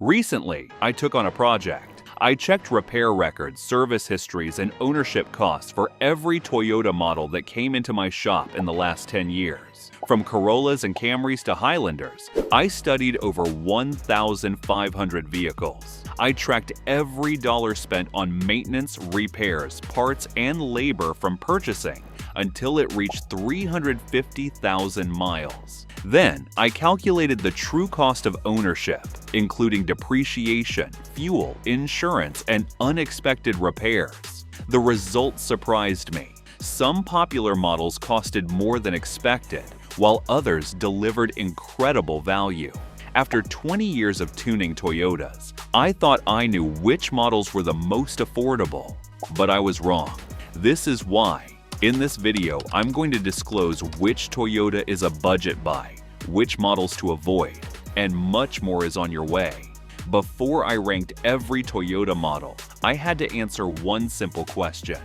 Recently, I took on a project. I checked repair records, service histories, and ownership costs for every Toyota model that came into my shop in the last 10 years. From Corollas and Camrys to Highlanders, I studied over 1,500 vehicles. I tracked every dollar spent on maintenance, repairs, parts, and labor from purchasing until it reached 350,000 miles. Then, I calculated the true cost of ownership, including depreciation, fuel, insurance, and unexpected repairs. The results surprised me. Some popular models costed more than expected, while others delivered incredible value. After 20 years of tuning Toyotas, I thought I knew which models were the most affordable, but I was wrong. This is why. In this video, I'm going to disclose which Toyota is a budget buy, which models to avoid, and much more is on your way. Before I ranked every Toyota model, I had to answer one simple question.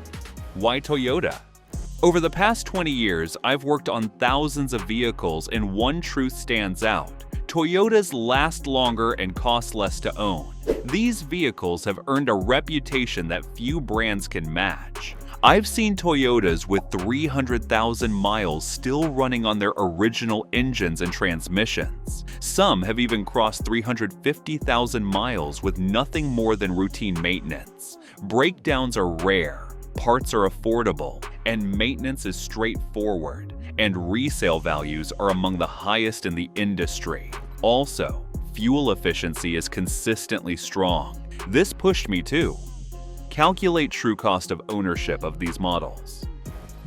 Why Toyota? Over the past 20 years, I've worked on thousands of vehicles, and one truth stands out. Toyotas last longer and cost less to own. These vehicles have earned a reputation that few brands can match. I've seen Toyotas with 300,000 miles still running on their original engines and transmissions. Some have even crossed 350,000 miles with nothing more than routine maintenance. Breakdowns are rare, parts are affordable, and maintenance is straightforward, and resale values are among the highest in the industry. Also, fuel efficiency is consistently strong. This pushed me too. Calculate true cost of ownership of these models.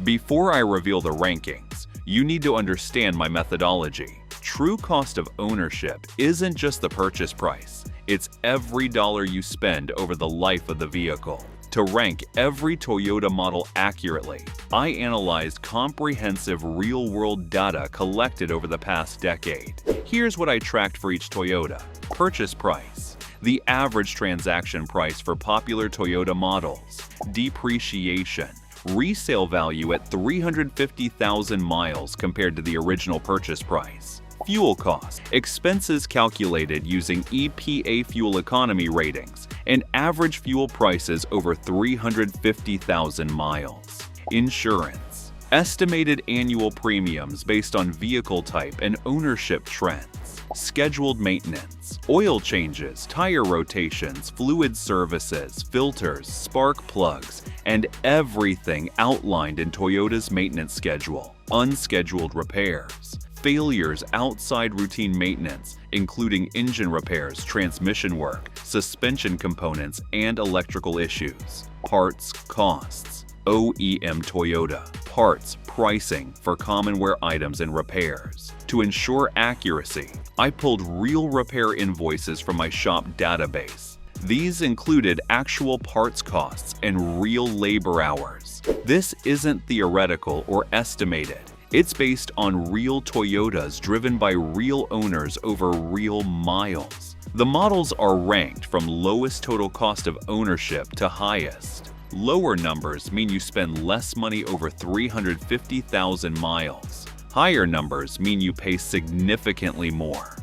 Before I reveal the rankings, you need to understand my methodology. True cost of ownership isn't just the purchase price, it's every dollar you spend over the life of the vehicle. To rank every Toyota model accurately, I analyzed comprehensive real-world data collected over the past decade. Here's what I tracked for each Toyota. Purchase price. The average transaction price for popular Toyota models. Depreciation. Resale value at 350,000 miles compared to the original purchase price. Fuel cost. Expenses calculated using EPA fuel economy ratings and average fuel prices over 350,000 miles. Insurance. Estimated annual premiums based on vehicle type and ownership trends. Scheduled maintenance, oil changes, tire rotations, fluid services, filters, spark plugs, and everything outlined in Toyota's maintenance schedule. Unscheduled repairs. Failures outside routine maintenance, including engine repairs, transmission work, suspension components, and electrical issues. Parts costs. OEM Toyota. Parts pricing for common wear items and repairs. To ensure accuracy, I pulled real repair invoices from my shop database. These included actual parts costs and real labor hours. This isn't theoretical or estimated. It's based on real Toyotas driven by real owners over real miles. The models are ranked from lowest total cost of ownership to highest. Lower numbers mean you spend less money over 350,000 miles. Higher numbers mean you pay significantly more.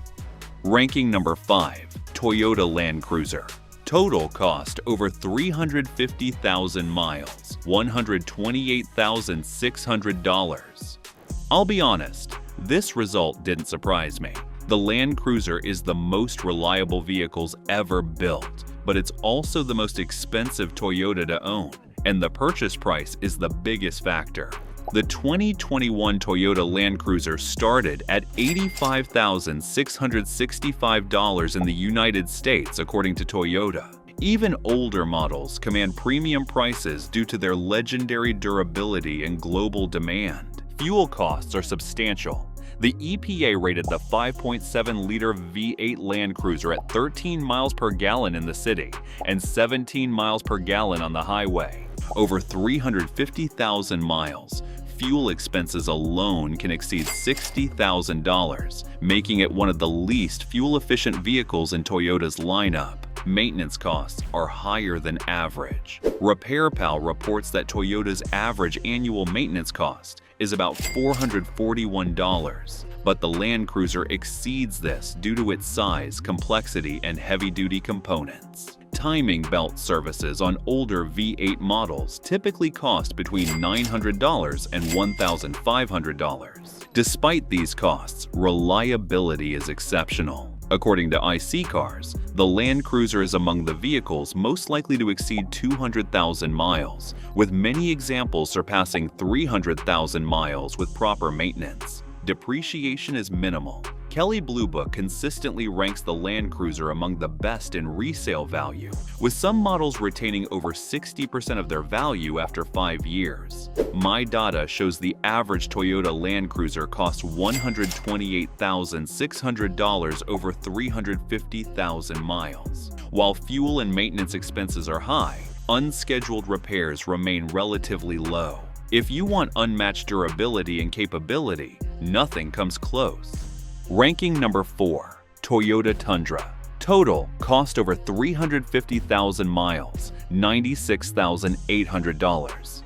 Ranking number 5, Toyota Land Cruiser. Total cost over 350,000 miles, $128,600. I'll be honest, this result didn't surprise me. The Land Cruiser is the most reliable vehicles ever built, but it's also the most expensive Toyota to own, and the purchase price is the biggest factor. The 2021 Toyota Land Cruiser started at $85,665 in the United States, according to Toyota. Even older models command premium prices due to their legendary durability and global demand. Fuel costs are substantial. The EPA rated the 5.7-liter V8 Land Cruiser at 13 miles per gallon in the city and 17 miles per gallon on the highway. Over 350,000 miles, fuel expenses alone can exceed $60,000, making it one of the least fuel-efficient vehicles in Toyota's lineup. Maintenance costs are higher than average. RepairPal reports that Toyota's average annual maintenance cost is about $441, but the Land Cruiser exceeds this due to its size, complexity, and heavy-duty components. Timing belt services on older V8 models typically cost between $900 and $1,500. Despite these costs, reliability is exceptional. According to IC Cars, the Land Cruiser is among the vehicles most likely to exceed 200,000 miles, with many examples surpassing 300,000 miles with proper maintenance. Depreciation is minimal. Kelley Blue Book consistently ranks the Land Cruiser among the best in resale value, with some models retaining over 60% of their value after 5 years. My data shows the average Toyota Land Cruiser costs $128,600 over 350,000 miles. While fuel and maintenance expenses are high, unscheduled repairs remain relatively low. If you want unmatched durability and capability, nothing comes close. Ranking number 4, Toyota Tundra. Total cost over 350,000 miles, $96,800.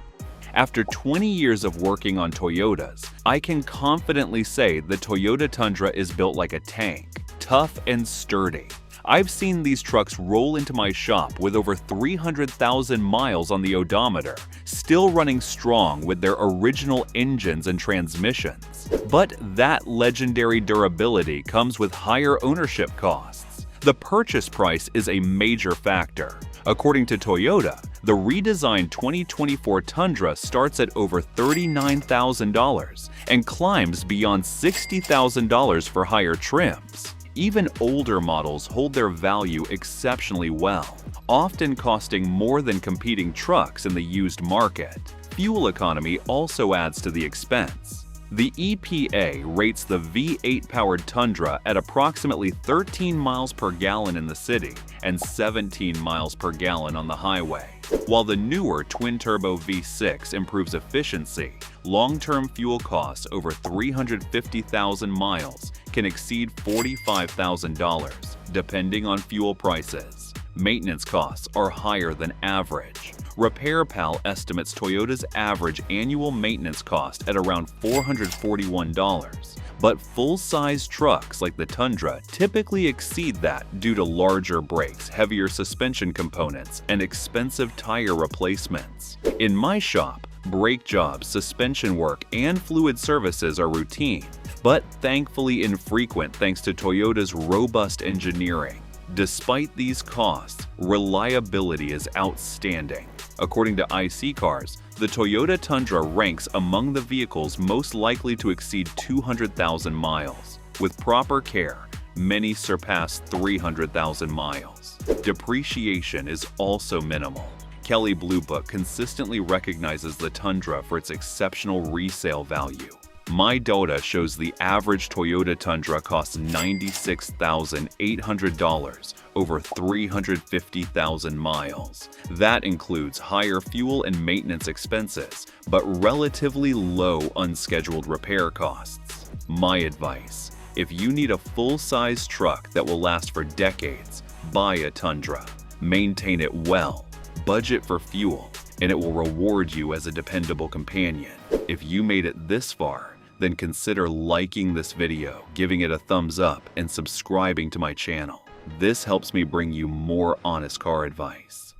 After 20 years of working on Toyotas, I can confidently say the Toyota Tundra is built like a tank, tough and sturdy. I've seen these trucks roll into my shop with over 300,000 miles on the odometer, still running strong with their original engines and transmissions. But that legendary durability comes with higher ownership costs. The purchase price is a major factor. According to Toyota, the redesigned 2024 Tundra starts at over $39,000 and climbs beyond $60,000 for higher trims. Even older models hold their value exceptionally well, often costing more than competing trucks in the used market. Fuel economy also adds to the expense. The EPA rates the V8-powered Tundra at approximately 13 miles per gallon in the city and 17 miles per gallon on the highway. While the newer twin-turbo V6 improves efficiency, long-term fuel costs over 350,000 miles can exceed $45,000, depending on fuel prices. Maintenance costs are higher than average. RepairPal estimates Toyota's average annual maintenance cost at around $441, but full-size trucks like the Tundra typically exceed that due to larger brakes, heavier suspension components, and expensive tire replacements. In my shop, brake jobs, suspension work, and fluid services are routine, but thankfully infrequent thanks to Toyota's robust engineering. Despite these costs, reliability is outstanding. According to IC Cars, the Toyota Tundra ranks among the vehicles most likely to exceed 200,000 miles. With proper care, many surpass 300,000 miles. Depreciation is also minimal. Kelley Blue Book consistently recognizes the Tundra for its exceptional resale value. My data shows the average Toyota Tundra costs $96,800 over 350,000 miles. That includes higher fuel and maintenance expenses, but relatively low unscheduled repair costs. My advice: if you need a full-size truck that will last for decades, buy a Tundra. Maintain it well, budget for fuel, and it will reward you as a dependable companion. If you made it this far, then consider liking this video, giving it a thumbs up, and subscribing to my channel. This helps me bring you more honest car advice.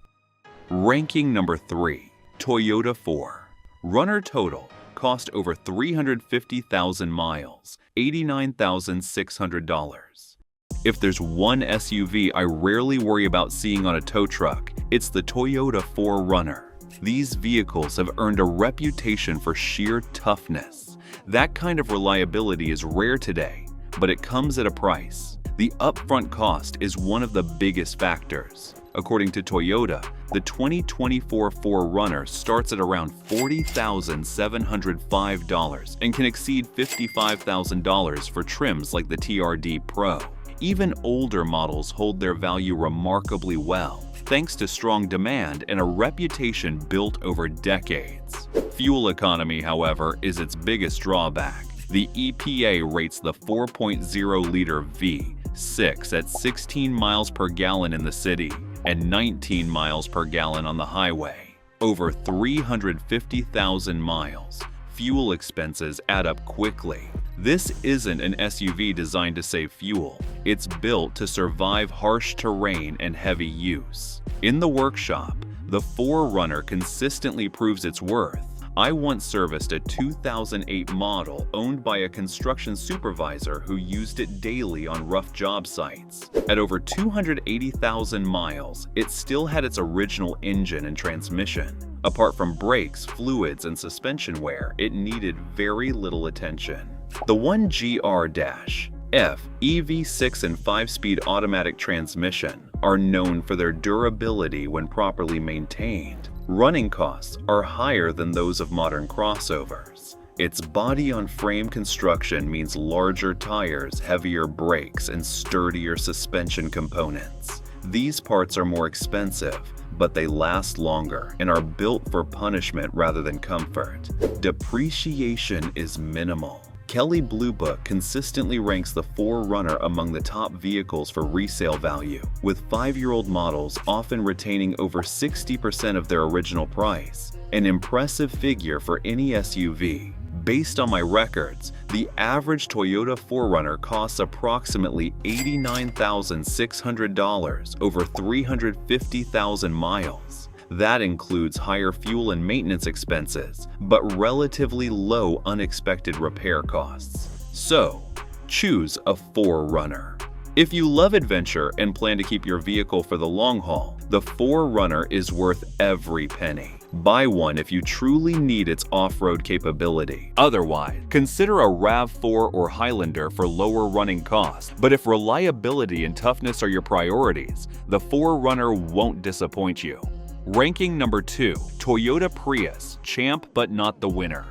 Ranking number 3, Toyota 4. Runner total, cost over 350,000 miles, $89,600. If there's one SUV I rarely worry about seeing on a tow truck, it's the Toyota 4Runner. These vehicles have earned a reputation for sheer toughness. That kind of reliability is rare today, but it comes at a price. The upfront cost is one of the biggest factors. According to Toyota, the 2024 4Runner starts at around $40,705 and can exceed $55,000 for trims like the TRD Pro. Even older models hold their value remarkably well, thanks to strong demand and a reputation built over decades. Fuel economy, however, is its biggest drawback. The EPA rates the 4.0-liter V 6 at 16 miles per gallon in the city and 19 miles per gallon on the highway. Over 350,000 miles. Fuel expenses add up quickly. This isn't an SUV designed to save fuel. It's built to survive harsh terrain and heavy use. In the workshop, the 4Runner consistently proves its worth. I once serviced a 2008 model owned by a construction supervisor who used it daily on rough job sites. At over 280,000 miles, it still had its original engine and transmission. Apart from brakes, fluids, and suspension wear, it needed very little attention. The 1GR-F EV6 and 5-speed automatic transmission are known for their durability when properly maintained. Running costs are higher than those of modern crossovers. Its body-on-frame construction means larger tires, heavier brakes, and sturdier suspension components. These parts are more expensive, but they last longer and are built for punishment rather than comfort. Depreciation is minimal. Kelley Blue Book consistently ranks the 4Runner among the top vehicles for resale value, with 5-year-old models often retaining over 60% of their original price, an impressive figure for any SUV. Based on my records, the average Toyota 4Runner costs approximately $89,600 over 350,000 miles. That includes higher fuel and maintenance expenses, but relatively low unexpected repair costs. So, choose a 4Runner. If you love adventure and plan to keep your vehicle for the long haul, the 4Runner is worth every penny. Buy one if you truly need its off-road capability. Otherwise, consider a RAV4 or Highlander for lower running costs. But if reliability and toughness are your priorities, the 4Runner won't disappoint you. Ranking number 2, Toyota Prius, champ but not the winner.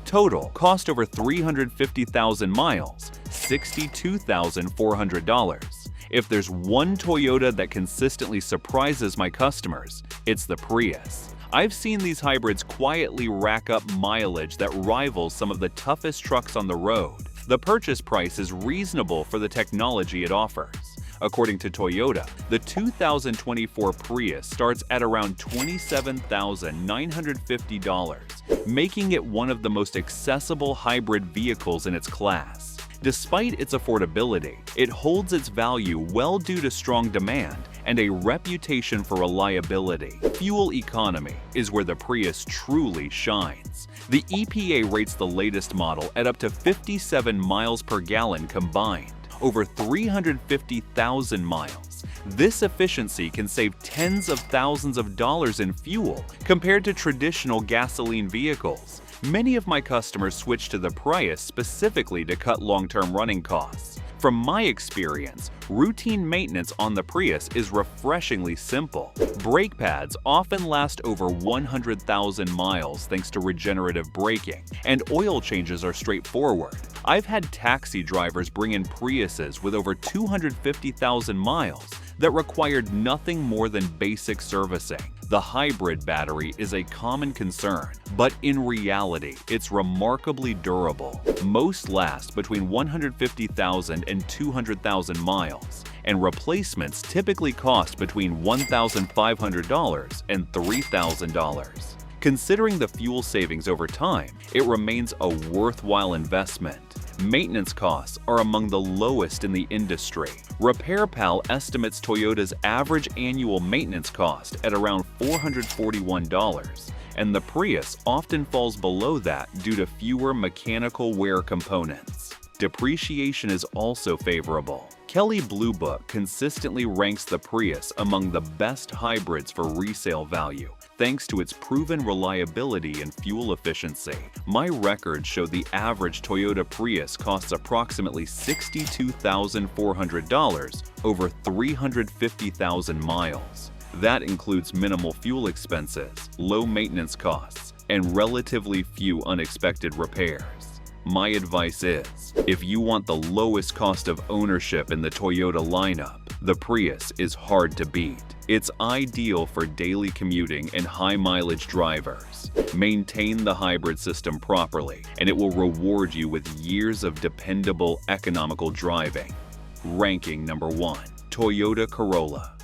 Total cost over 350,000 miles, $62,400. If there's one Toyota that consistently surprises my customers, it's the Prius. I've seen these hybrids quietly rack up mileage that rivals some of the toughest trucks on the road. The purchase price is reasonable for the technology it offers. According to Toyota, the 2024 Prius starts at around $27,950, making it one of the most accessible hybrid vehicles in its class. Despite its affordability, it holds its value well due to strong demand and a reputation for reliability. Fuel economy is where the Prius truly shines. The EPA rates the latest model at up to 57 miles per gallon combined, over 350,000 miles. This efficiency can save tens of thousands of dollars in fuel compared to traditional gasoline vehicles. Many of my customers switch to the Prius specifically to cut long-term running costs. From my experience, routine maintenance on the Prius is refreshingly simple. Brake pads often last over 100,000 miles thanks to regenerative braking, and oil changes are straightforward. I've had taxi drivers bring in Priuses with over 250,000 miles that required nothing more than basic servicing. The hybrid battery is a common concern, but in reality, it's remarkably durable. Most last between 150,000 and 200,000 miles, and replacements typically cost between $1,500 and $3,000. Considering the fuel savings over time, it remains a worthwhile investment. Maintenance costs are among the lowest in the industry. RepairPal estimates Toyota's average annual maintenance cost at around $441, and the Prius often falls below that due to fewer mechanical wear components. Depreciation is also favorable. Kelley Blue Book consistently ranks the Prius among the best hybrids for resale value, thanks to its proven reliability and fuel efficiency. My records show the average Toyota Prius costs approximately $62,400 over 350,000 miles. That includes minimal fuel expenses, low maintenance costs, and relatively few unexpected repairs. My advice is, if you want the lowest cost of ownership in the Toyota lineup, the Prius is hard to beat. It's ideal for daily commuting and high-mileage drivers. Maintain the hybrid system properly, and it will reward you with years of dependable, economical driving. Ranking number 1. Toyota Corolla.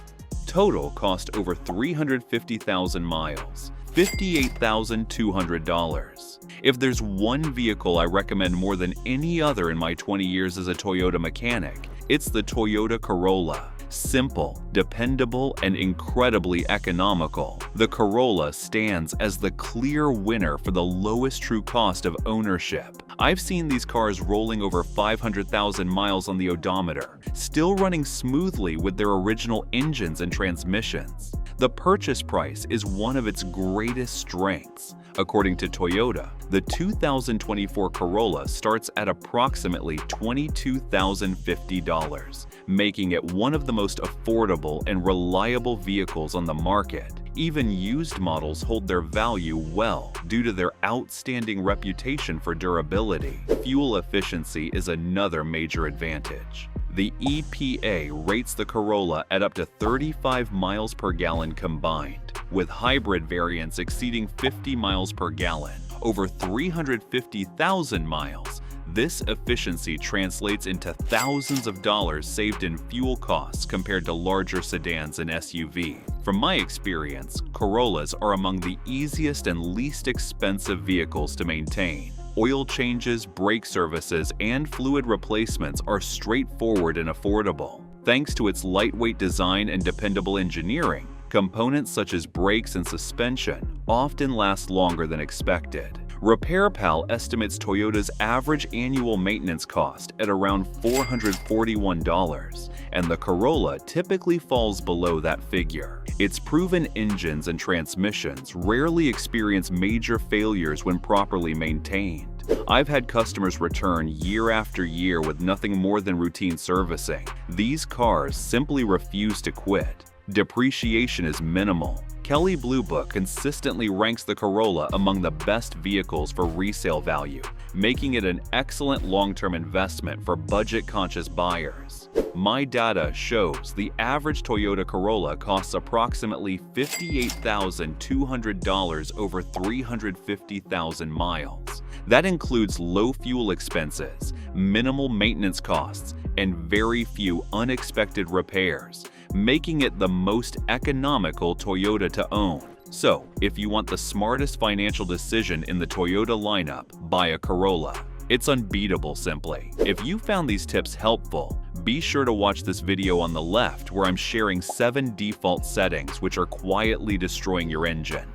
Total cost over 350,000 miles, $58,200. If there's one vehicle I recommend more than any other in my 20 years as a Toyota mechanic, it's the Toyota Corolla. Simple, dependable, and incredibly economical, the Corolla stands as the clear winner for the lowest true cost of ownership. I've seen these cars rolling over 500,000 miles on the odometer, still running smoothly with their original engines and transmissions. The purchase price is one of its greatest strengths. According to Toyota, the 2024 Corolla starts at approximately $22,050, making it one of the most affordable and reliable vehicles on the market. Even used models hold their value well due to their outstanding reputation for durability. Fuel efficiency is another major advantage. The EPA rates the Corolla at up to 35 miles per gallon combined, with hybrid variants exceeding 50 miles per gallon, over 350,000 miles. This efficiency translates into thousands of dollars saved in fuel costs compared to larger sedans and SUVs. From my experience, Corollas are among the easiest and least expensive vehicles to maintain. Oil changes, brake services, and fluid replacements are straightforward and affordable. Thanks to its lightweight design and dependable engineering, components such as brakes and suspension often last longer than expected. RepairPal estimates Toyota's average annual maintenance cost at around $441, and the Corolla typically falls below that figure. Its proven engines and transmissions rarely experience major failures when properly maintained. I've had customers return year after year with nothing more than routine servicing. These cars simply refuse to quit. Depreciation is minimal. Kelley Blue Book consistently ranks the Corolla among the best vehicles for resale value, making it an excellent long-term investment for budget-conscious buyers. My data shows the average Toyota Corolla costs approximately $58,200 over 350,000 miles. That includes low fuel expenses, minimal maintenance costs, and very few unexpected repairs, making it the most economical Toyota to own. So, if you want the smartest financial decision in the Toyota lineup, buy a Corolla. It's unbeatable, simply. If you found these tips helpful, be sure to watch this video on the left where I'm sharing 7 default settings which are quietly destroying your engine.